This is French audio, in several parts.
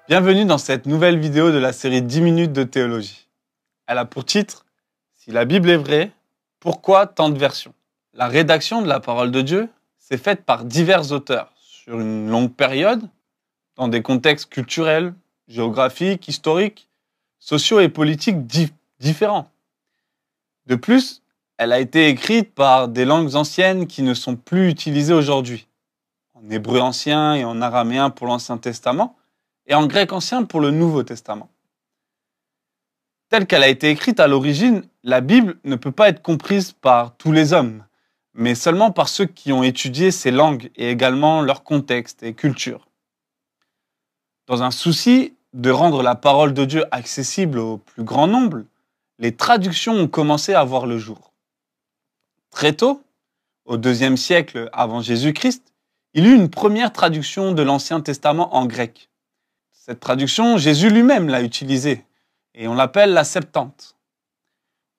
Bienvenue dans cette nouvelle vidéo de la série 10 minutes de théologie. Elle a pour titre « Si la Bible est vraie, pourquoi tant de versions ?» La rédaction de la parole de Dieu s'est faite par divers auteurs sur une longue période, dans des contextes culturels, géographiques, historiques, sociaux et politiques différents. De plus, elle a été écrite par des langues anciennes qui ne sont plus utilisées aujourd'hui, en hébreu ancien et en araméen pour l'Ancien Testament, et en grec ancien pour le Nouveau Testament. Telle qu'elle a été écrite à l'origine, la Bible ne peut pas être comprise par tous les hommes, mais seulement par ceux qui ont étudié ces langues et également leur contexte et culture. Dans un souci de rendre la parole de Dieu accessible au plus grand nombre, les traductions ont commencé à voir le jour. Très tôt, au IIe siècle avant Jésus-Christ, il y eut une première traduction de l'Ancien Testament en grec. Cette traduction, Jésus lui-même l'a utilisée, et on l'appelle la Septante.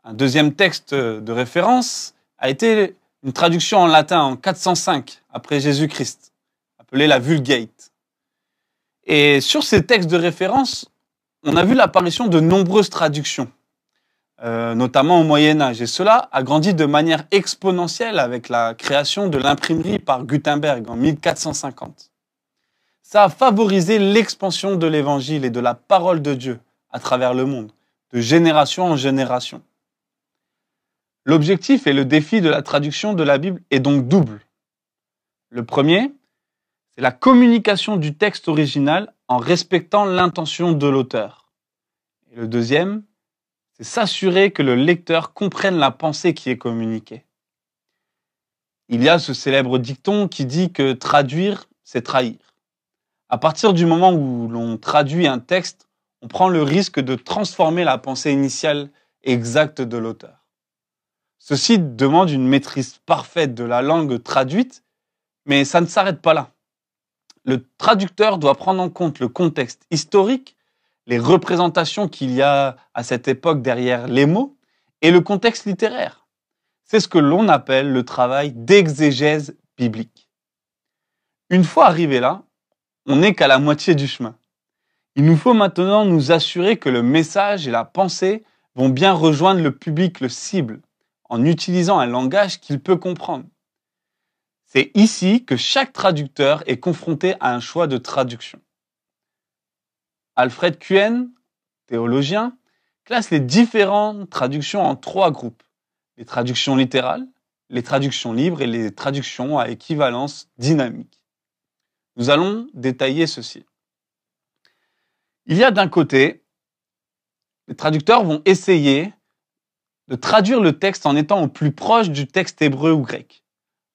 Un deuxième texte de référence a été une traduction en latin en 405 après Jésus-Christ, appelée la Vulgate. Et sur ces textes de référence, on a vu l'apparition de nombreuses traductions, notamment au Moyen-Âge, et cela a grandi de manière exponentielle avec la création de l'imprimerie par Gutenberg en 1450. Ça a favorisé l'expansion de l'Évangile et de la parole de Dieu à travers le monde, de génération en génération. L'objectif et le défi de la traduction de la Bible est donc double. Le premier, c'est la communication du texte original en respectant l'intention de l'auteur. Et le deuxième, c'est s'assurer que le lecteur comprenne la pensée qui est communiquée. Il y a ce célèbre dicton qui dit que traduire, c'est trahir. À partir du moment où l'on traduit un texte, on prend le risque de transformer la pensée initiale exacte de l'auteur. Ceci demande une maîtrise parfaite de la langue traduite, mais ça ne s'arrête pas là. Le traducteur doit prendre en compte le contexte historique, les représentations qu'il y a à cette époque derrière les mots, et le contexte littéraire. C'est ce que l'on appelle le travail d'exégèse biblique. Une fois arrivé là, on n'est qu'à la moitié du chemin. Il nous faut maintenant nous assurer que le message et la pensée vont bien rejoindre le public, le cible, en utilisant un langage qu'il peut comprendre. C'est ici que chaque traducteur est confronté à un choix de traduction. Alfred Kuehn, théologien, classe les différentes traductions en 3 groupes. Les traductions littérales, les traductions libres et les traductions à équivalence dynamique. Nous allons détailler ceci. Il y a d'un côté, les traducteurs vont essayer de traduire le texte en étant au plus proche du texte hébreu ou grec.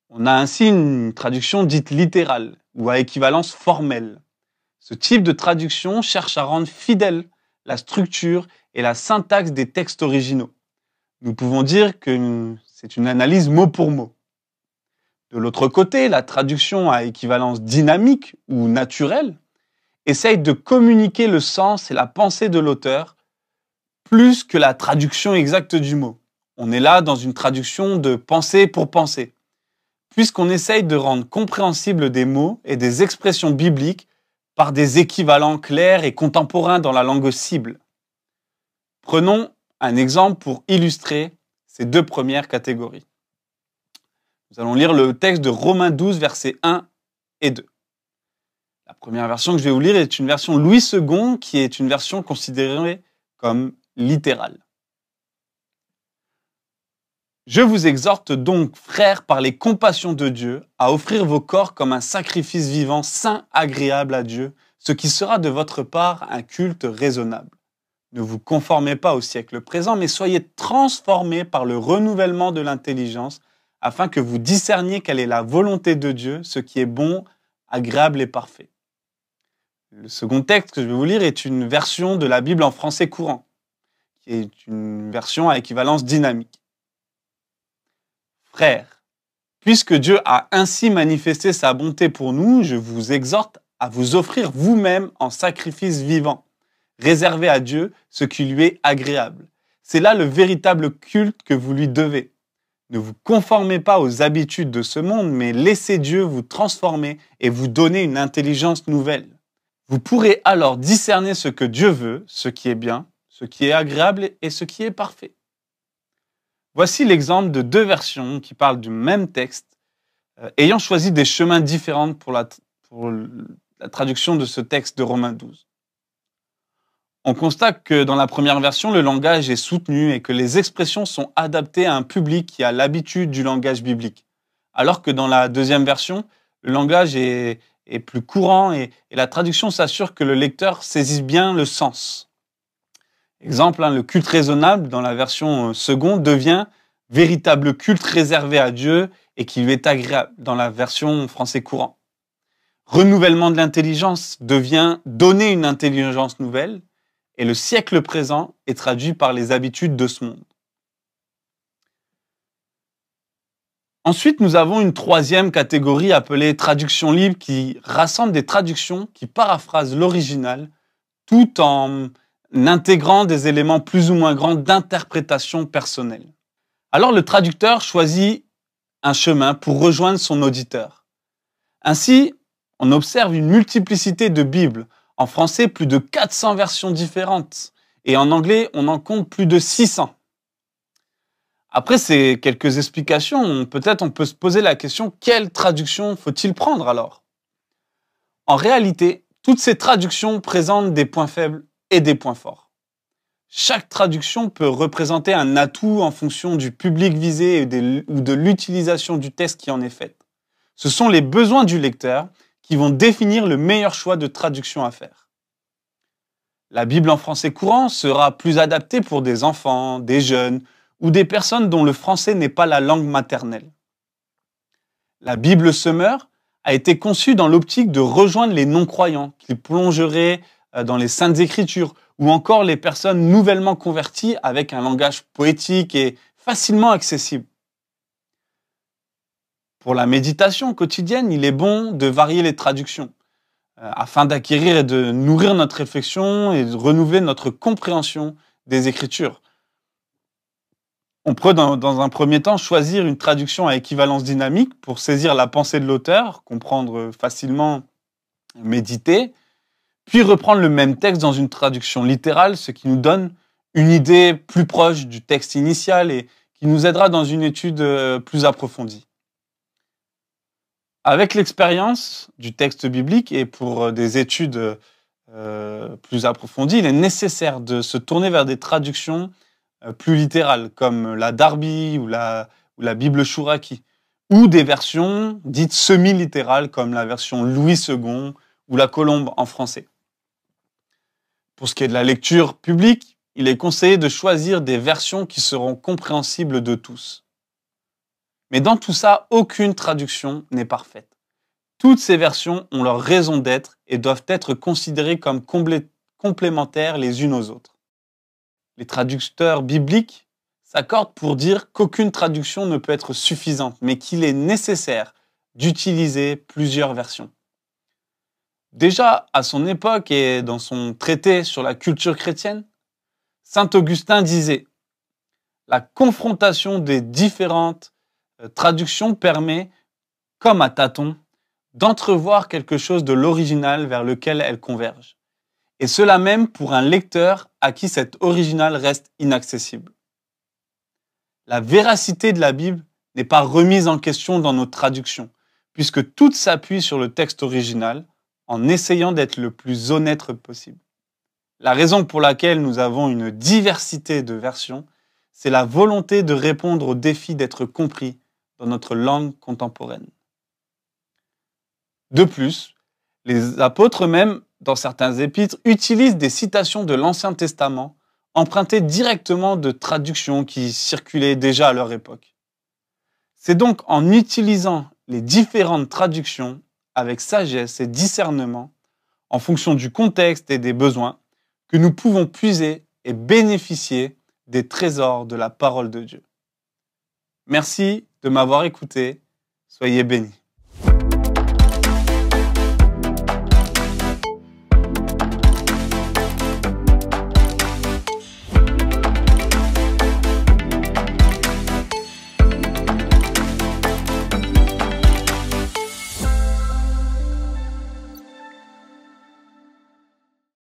On a ainsi une traduction dite littérale ou à équivalence formelle. Ce type de traduction cherche à rendre fidèle la structure et la syntaxe des textes originaux. Nous pouvons dire que c'est une analyse mot pour mot. De l'autre côté, la traduction à équivalence dynamique ou naturelle essaye de communiquer le sens et la pensée de l'auteur plus que la traduction exacte du mot. On est là dans une traduction de pensée pour pensée, puisqu'on essaye de rendre compréhensibles des mots et des expressions bibliques par des équivalents clairs et contemporains dans la langue cible. Prenons un exemple pour illustrer ces 2 premières catégories. Nous allons lire le texte de Romains 12, versets 1 et 2. La première version que je vais vous lire est une version Louis II, qui est une version considérée comme littérale. Je vous exhorte donc, frères, par les compassions de Dieu, à offrir vos corps comme un sacrifice vivant, saint, agréable à Dieu, ce qui sera de votre part un culte raisonnable. Ne vous conformez pas au siècle présent, mais soyez transformés par le renouvellement de l'intelligence, afin que vous discerniez quelle est la volonté de Dieu, ce qui est bon, agréable et parfait. Le second texte que je vais vous lire est une version de la Bible en français courant, qui est une version à équivalence dynamique. Frères, puisque Dieu a ainsi manifesté sa bonté pour nous, je vous exhorte à vous offrir vous-même en sacrifice vivant, réservé à Dieu ce qui lui est agréable. C'est là le véritable culte que vous lui devez. Ne vous conformez pas aux habitudes de ce monde, mais laissez Dieu vous transformer et vous donner une intelligence nouvelle. Vous pourrez alors discerner ce que Dieu veut, ce qui est bien, ce qui est agréable et ce qui est parfait. Voici l'exemple de deux versions qui parlent du même texte, ayant choisi des chemins différents pour la traduction de ce texte de Romains 12. On constate que dans la première version, le langage est soutenu et que les expressions sont adaptées à un public qui a l'habitude du langage biblique. Alors que dans la deuxième version, le langage est plus courant et la traduction s'assure que le lecteur saisisse bien le sens. Exemple, le culte raisonnable dans la version seconde devient véritable culte réservé à Dieu et qui lui est agréable dans la version français courant. Renouvellement de l'intelligence devient donner une intelligence nouvelle et le siècle présent est traduit par les habitudes de ce monde. Ensuite, nous avons une troisième catégorie appelée traduction libre qui rassemble des traductions qui paraphrasent l'original tout en intégrant des éléments plus ou moins grands d'interprétation personnelle. Alors le traducteur choisit un chemin pour rejoindre son auditeur. Ainsi, on observe une multiplicité de Bibles. En français, plus de 400 versions différentes. Et en anglais, on en compte plus de 600. Après ces quelques explications, peut-être on peut se poser la question, quelle traduction faut-il prendre alors? En réalité, toutes ces traductions présentent des points faibles et des points forts. Chaque traduction peut représenter un atout en fonction du public visé ou de l'utilisation du texte qui en est faite. Ce sont les besoins du lecteur qui vont définir le meilleur choix de traduction à faire. La Bible en français courant sera plus adaptée pour des enfants, des jeunes ou des personnes dont le français n'est pas la langue maternelle. La Bible Semeur a été conçue dans l'optique de rejoindre les non-croyants qui plongeraient dans les Saintes Écritures ou encore les personnes nouvellement converties avec un langage poétique et facilement accessible. Pour la méditation quotidienne, il est bon de varier les traductions afin d'acquérir et de nourrir notre réflexion et de renouveler notre compréhension des Écritures. On peut, dans un premier temps, choisir une traduction à équivalence dynamique pour saisir la pensée de l'auteur, comprendre facilement, méditer, puis reprendre le même texte dans une traduction littérale, ce qui nous donne une idée plus proche du texte initial et qui nous aidera dans une étude plus approfondie. Avec l'expérience du texte biblique et pour des études plus approfondies, il est nécessaire de se tourner vers des traductions plus littérales, comme la Darby ou la Bible Chouraki, ou des versions dites semi-littérales, comme la version Louis II ou la Colombe en français. Pour ce qui est de la lecture publique, il est conseillé de choisir des versions qui seront compréhensibles de tous. Mais dans tout ça, aucune traduction n'est parfaite. Toutes ces versions ont leur raison d'être et doivent être considérées comme complémentaires les unes aux autres. Les traducteurs bibliques s'accordent pour dire qu'aucune traduction ne peut être suffisante, mais qu'il est nécessaire d'utiliser plusieurs versions. Déjà, à son époque et dans son traité sur la culture chrétienne, saint Augustin disait « La confrontation des différentes traduction permet, comme à tâtons, d'entrevoir quelque chose de l'original vers lequel elles convergent. Et cela même pour un lecteur à qui cet original reste inaccessible. La véracité de la Bible n'est pas remise en question dans nos traductions, puisque toutes s'appuient sur le texte original en essayant d'être le plus honnête possible. La raison pour laquelle nous avons une diversité de versions, c'est la volonté de répondre au défi d'être compris dans notre langue contemporaine. De plus, les apôtres eux-mêmes, dans certains épîtres, utilisent des citations de l'Ancien Testament empruntées directement de traductions qui circulaient déjà à leur époque. C'est donc en utilisant les différentes traductions avec sagesse et discernement, en fonction du contexte et des besoins, que nous pouvons puiser et bénéficier des trésors de la parole de Dieu. Merci de m'avoir écouté. Soyez bénis.